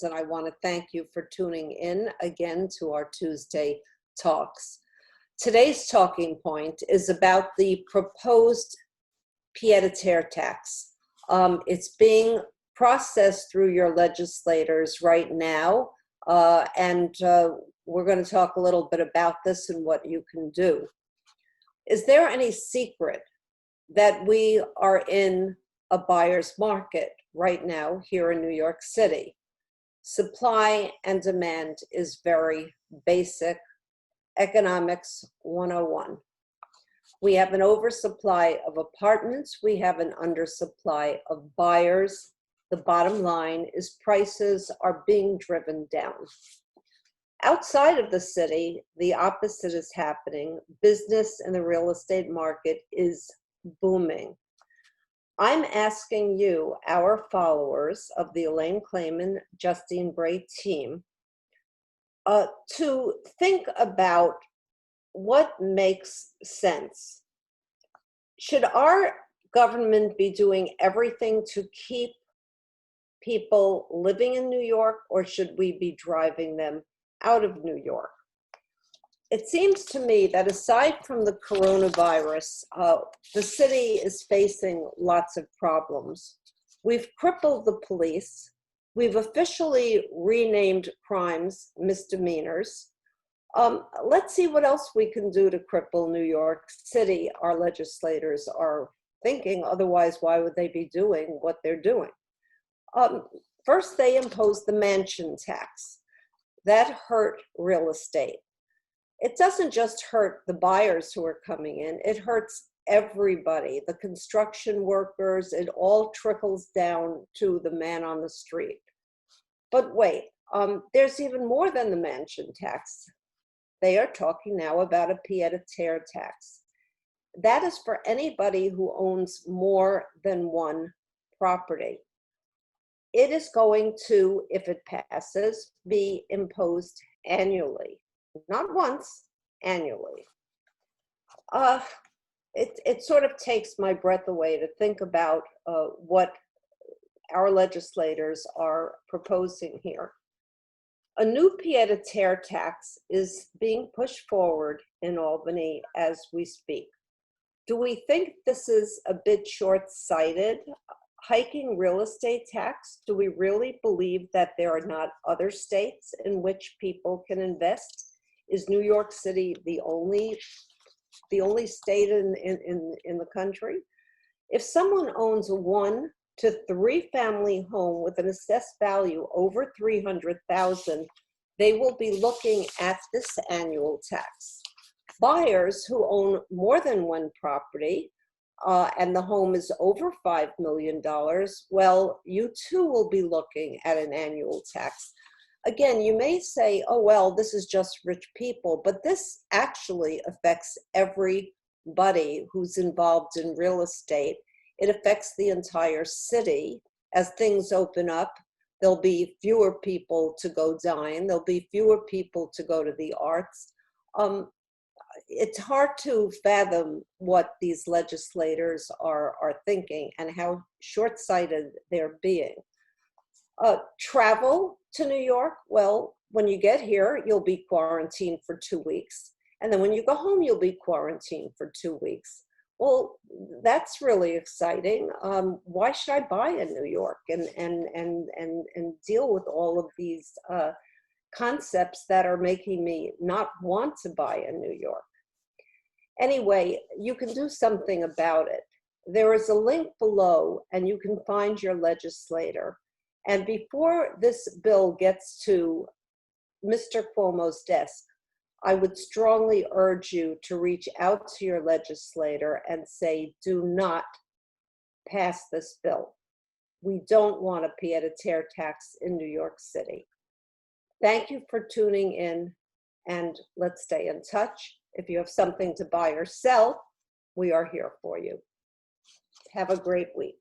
and I want to thank you for tuning in again to our Tuesday talks. Today's talking point is about the proposed pied-à-terre tax. It's being processed through your legislators right now, and we're going to talk a little bit about this and what you can do. Is there any secret that we are in a buyer's market right now here in New York City? Supply and demand is very basic economics 101. We have an oversupply of apartments. We have an undersupply of buyers. The bottom line is prices are being driven down. Outside of the city, the opposite is happening. Business in the real estate market is booming. I'm asking you, our followers of the Elaine Clayman, Justine Bray team, to think about what makes sense. Should our government be doing everything to keep people living in New York, or should we be driving them out of New York? It seems to me that aside from the coronavirus, the city is facing lots of problems. We've crippled the police. We've officially renamed crimes misdemeanors. Let's see what else we can do to cripple New York City. Our legislators are thinking, otherwise why would they be doing what they're doing? First, they imposed the mansion tax. That hurt real estate. It doesn't just hurt the buyers who are coming in, it hurts everybody, the construction workers. It all trickles down to the man on the street. But wait, there's even more than the mansion tax. They are talking now about a pied-à-terre tax. That is for anybody who owns more than one property. It is going to, if it passes, be imposed annually. Not once, annually. It sort of takes my breath away to think about what our legislators are proposing here. A new pied-à-terre tax is being pushed forward in Albany as we speak. Do we think this is a bit short-sighted? Hiking real estate tax? Do we really believe that there are not other states in which people can invest? Is New York City the only state in the country? If someone owns a 1 to 3 family home with an assessed value over $300,000, they will be looking at this annual tax. Buyers who own more than one property and the home is over $5 million, well, you too will be looking at an annual tax. Again, you may say, oh, well, this is just rich people, but this actually affects everybody who's involved in real estate. It affects the entire city. As things open up, there'll be fewer people to go dine. There'll be fewer people to go to the arts. It's hard to fathom what these legislators are thinking and how short-sighted they're being. Travel to New York, well, when you get here, you'll be quarantined for 2 weeks. And then when you go home, you'll be quarantined for 2 weeks. Well, that's really exciting. Why should I buy in New York and deal with all of these concepts that are making me not want to buy in New York? Anyway, you can do something about it. There is a link below and you can find your legislator. And before this bill gets to Mr. Cuomo's desk, I would strongly urge you to reach out to your legislator and say, do not pass this bill. We don't want a pied-à-terre tax in New York City. Thank you for tuning in, and let's stay in touch. If you have something to buy or sell, we are here for you. Have a great week.